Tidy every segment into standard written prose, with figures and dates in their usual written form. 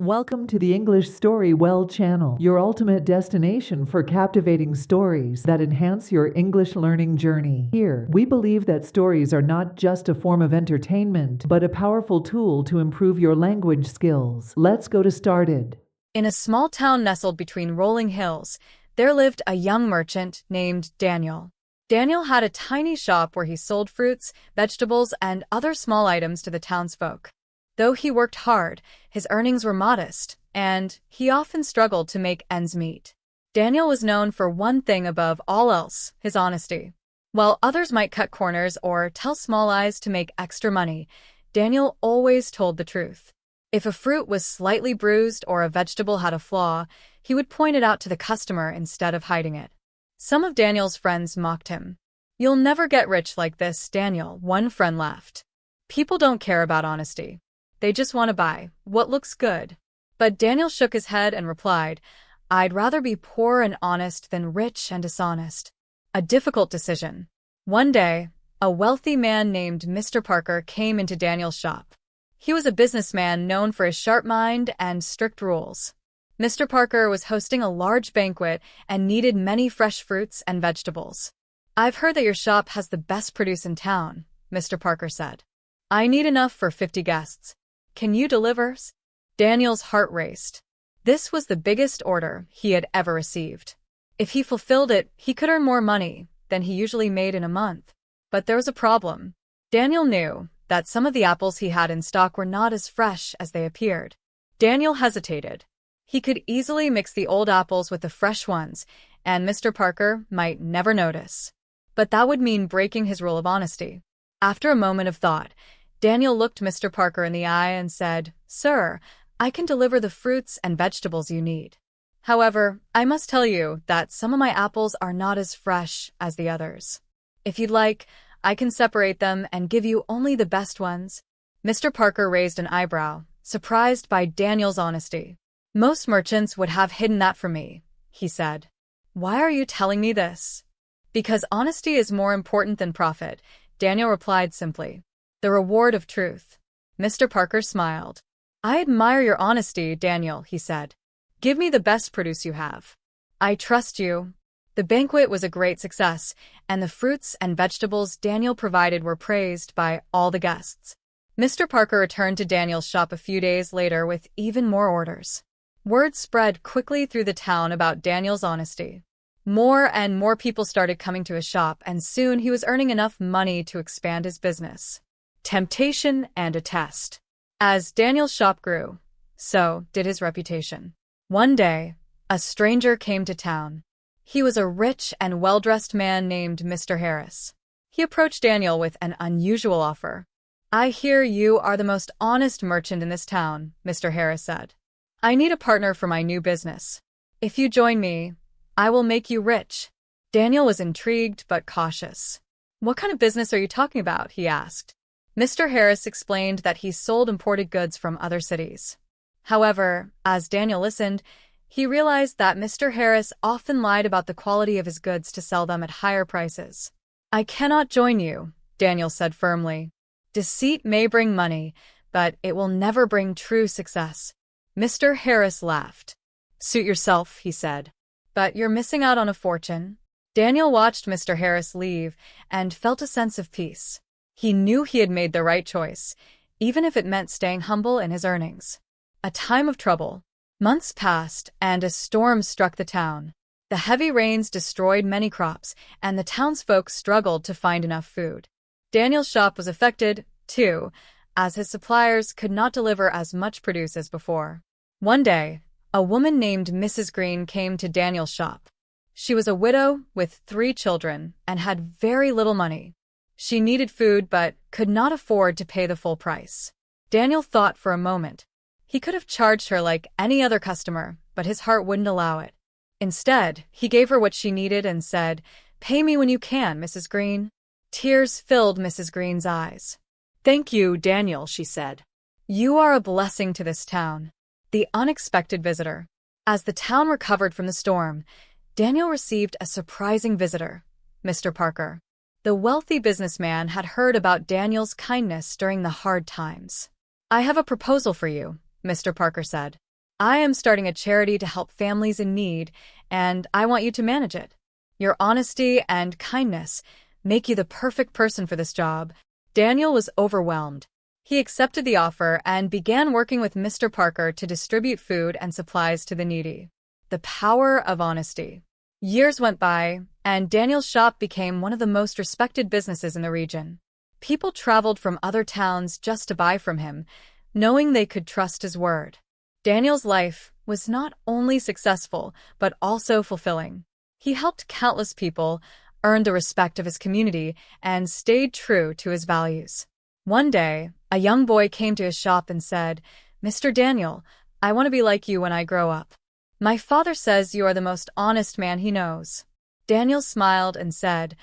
Welcome to the Englishstorywell channel, your ultimate destination for captivating stories that enhance your English learning journey. Here, we believe that stories are not just a form of entertainment, but a powerful tool to improve your language skills. Let's go to started. In a small town nestled between rolling hills, there lived a young merchant named Daniel. Daniel had a tiny shop where he sold fruits, vegetables, and other small items to the townsfolk. Though he worked hard, his earnings were modest, and he often struggled to make ends meet. Daniel was known for one thing above all else: his honesty. While others might cut corners or tell small lies to make extra money, Daniel always told the truth. If a fruit was slightly bruised or a vegetable had a flaw, he would point it out to the customer instead of hiding it. Some of Daniel's friends mocked him. "You'll never get rich like this, Daniel," one friend laughed. "People don't care about honesty. They just want to buy what looks good." But Daniel shook his head and replied, "I'd rather be poor and honest than rich and dishonest." A difficult decision. One day, a wealthy man named Mr. Parker came into Daniel's shop. He was a businessman known for his sharp mind and strict rules. Mr. Parker was hosting a large banquet and needed many fresh fruits and vegetables. "I've heard that your shop has the best produce in town," Mr. Parker said. "I need enough for 50 guests. Can you deliver?" Daniel's heart raced. This was the biggest order he had ever received. If he fulfilled it, he could earn more money than he usually made in a month. But there was a problem. Daniel knew that some of the apples he had in stock were not as fresh as they appeared. Daniel hesitated. He could easily mix the old apples with the fresh ones, and Mr. Parker might never notice. But that would mean breaking his rule of honesty. After a moment of thought, Daniel looked Mr. Parker in the eye and said, "Sir, I can deliver the fruits and vegetables you need. However, I must tell you that some of my apples are not as fresh as the others. If you'd like, I can separate them and give you only the best ones." Mr. Parker raised an eyebrow, surprised by Daniel's honesty. "Most merchants would have hidden that from me," he said. "Why are you telling me this?" "Because honesty is more important than profit," Daniel replied simply. "The reward of truth." Mr. Parker smiled. "I admire your honesty, Daniel," he said. "Give me the best produce you have. I trust you." The banquet was a great success, and the fruits and vegetables Daniel provided were praised by all the guests. Mr. Parker returned to Daniel's shop a few days later with even more orders. Word spread quickly through the town about Daniel's honesty. More and more people started coming to his shop, and soon he was earning enough money to expand his business. Temptation and a test. As Daniel's shop grew, so did his reputation. One day, a stranger came to town. He was a rich and well-dressed man named Mr. Harris. He approached Daniel with an unusual offer. "I hear you are the most honest merchant in this town," Mr. Harris said. "I need a partner for my new business. If you join me, I will make you rich." Daniel was intrigued but cautious. "What kind of business are you talking about?" he asked. Mr. Harris explained that he sold imported goods from other cities. However, as Daniel listened, he realized that Mr. Harris often lied about the quality of his goods to sell them at higher prices. "I cannot join you," Daniel said firmly. "Deceit may bring money, but it will never bring true success." Mr. Harris laughed. "Suit yourself," he said. "But you're missing out on a fortune." Daniel watched Mr. Harris leave and felt a sense of peace. He knew he had made the right choice, even if it meant staying humble in his earnings. A time of trouble. Months passed, and a storm struck the town. The heavy rains destroyed many crops, and the townsfolk struggled to find enough food. Daniel's shop was affected, too, as his suppliers could not deliver as much produce as before. One day, a woman named Mrs. Green came to Daniel's shop. She was a widow with 3 children and had very little money. She needed food but could not afford to pay the full price. Daniel thought for a moment. He could have charged her like any other customer, but his heart wouldn't allow it. Instead, he gave her what she needed and said, "Pay me when you can, Mrs. Green." Tears filled Mrs. Green's eyes. "Thank you, Daniel," she said. "You are a blessing to this town." The unexpected visitor. As the town recovered from the storm, Daniel received a surprising visitor, Mr. Parker. The wealthy businessman had heard about Daniel's kindness during the hard times. "I have a proposal for you," Mr. Parker said. I am starting a charity to help families in need, and I want you to manage it. Your honesty and kindness make you the perfect person for this job." Daniel was overwhelmed. He accepted the offer and began working with Mr. Parker to distribute food and supplies to the needy. The power of honesty. Years went by, and Daniel's shop became one of the most respected businesses in the region. People traveled from other towns just to buy from him, knowing they could trust his word. Daniel's life was not only successful, but also fulfilling. He helped countless people, earned the respect of his community, and stayed true to his values. One day, a young boy came to his shop and said, "Mr. Daniel, I want to be like you when I grow up. My father says you are the most honest man he knows." Daniel smiled and said,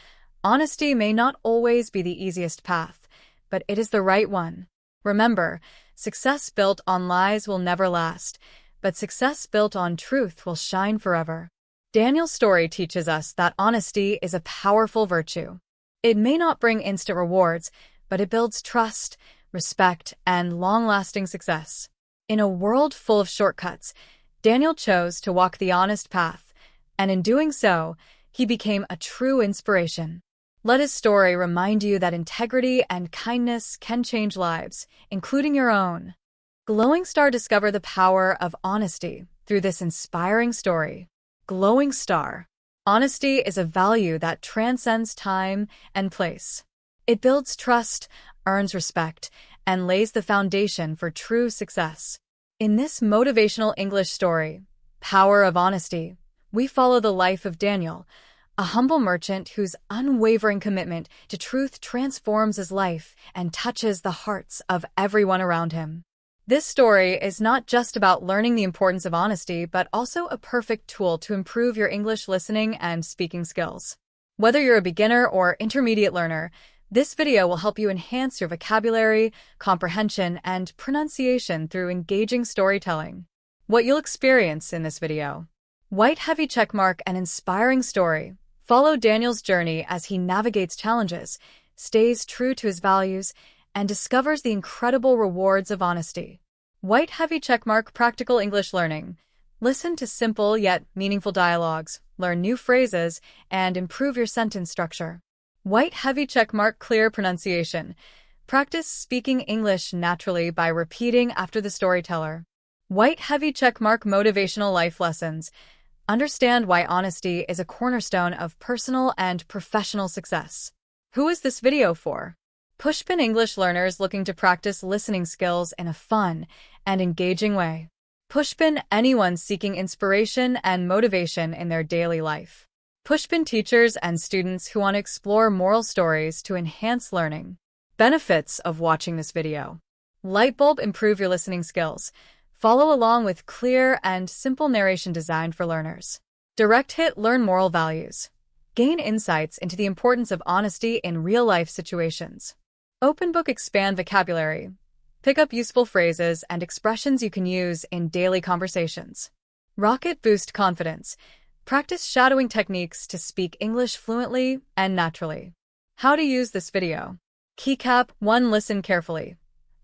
"Honesty may not always be the easiest path, but it is the right one. Remember, success built on lies will never last, but success built on truth will shine forever." Daniel's story teaches us that honesty is a powerful virtue. It may not bring instant rewards, but it builds trust, respect, and long-lasting success. In a world full of shortcuts, Daniel chose to walk the honest path, and in doing so, he became a true inspiration. Let his story remind you that integrity and kindness can change lives, including your own. Glowing Star discovered the power of honesty through this inspiring story. Glowing Star. Honesty is a value that transcends time and place. It builds trust, earns respect, and lays the foundation for true success. In this motivational English story, Power of Honesty, we follow the life of Daniel, a humble merchant whose unwavering commitment to truth transforms his life and touches the hearts of everyone around him. This story is not just about learning the importance of honesty, but also a perfect tool to improve your English listening and speaking skills. Whether you're a beginner or intermediate learner, this video will help you enhance your vocabulary, comprehension, and pronunciation through engaging storytelling. What you'll experience in this video. White heavy checkmark, an inspiring story. Follow Daniel's journey as he navigates challenges, stays true to his values, and discovers the incredible rewards of honesty. White heavy checkmark, practical English learning. Listen to simple yet meaningful dialogues, learn new phrases, and improve your sentence structure. White heavy checkmark, clear pronunciation. Practice speaking English naturally by repeating after the storyteller. White heavy checkmark, motivational life lessons. Understand why honesty is a cornerstone of personal and professional success. Who is this video for? Pushpin English learners looking to practice listening skills in a fun and engaging way. Pushpin anyone seeking inspiration and motivation in their daily life. Pushpin teachers and students who want to explore moral stories to enhance learning. Benefits of watching this video. Lightbulb, improve your listening skills. Follow along with clear and simple narration designed for learners. Direct hit, learn moral values. Gain insights into the importance of honesty in real-life situations. Open book, expand vocabulary. Pick up useful phrases and expressions you can use in daily conversations. Rocket, boost confidence. Practice shadowing techniques to speak English fluently and naturally. How to use this video. Keycap 1. Listen carefully.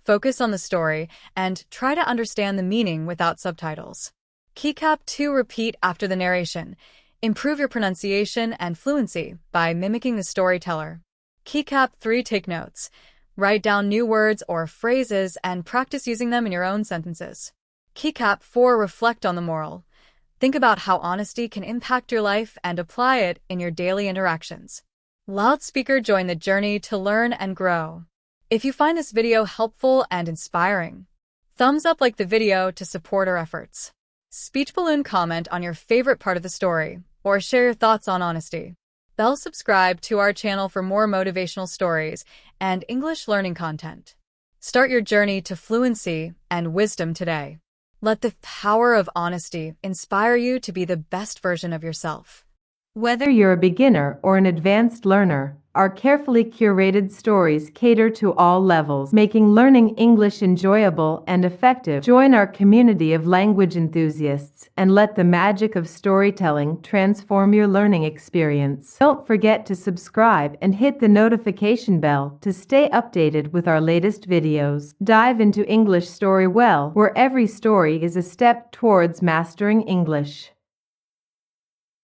Focus on the story and try to understand the meaning without subtitles. Keycap 2. Repeat after the narration. Improve your pronunciation and fluency by mimicking the storyteller. Keycap 3. Take notes. Write down new words or phrases and practice using them in your own sentences. Keycap 4. Reflect on the moral. Think about how honesty can impact your life and apply it in your daily interactions. Loudspeaker, join the journey to learn and grow. If you find this video helpful and inspiring, thumbs up, like the video to support our efforts. Speech balloon, comment on your favorite part of the story or share your thoughts on honesty. Bell, subscribe to our channel for more motivational stories and English learning content. Start your journey to fluency and wisdom today. Let the power of honesty inspire you to be the best version of yourself. Whether you're a beginner or an advanced learner, Our carefully curated stories cater to all levels, making learning English enjoyable and effective. Join our community of language enthusiasts and let the magic of storytelling transform your learning experience. Don't forget to subscribe and hit the notification bell to stay updated with our latest videos. Dive into English Story Well, where every story is a step towards mastering English.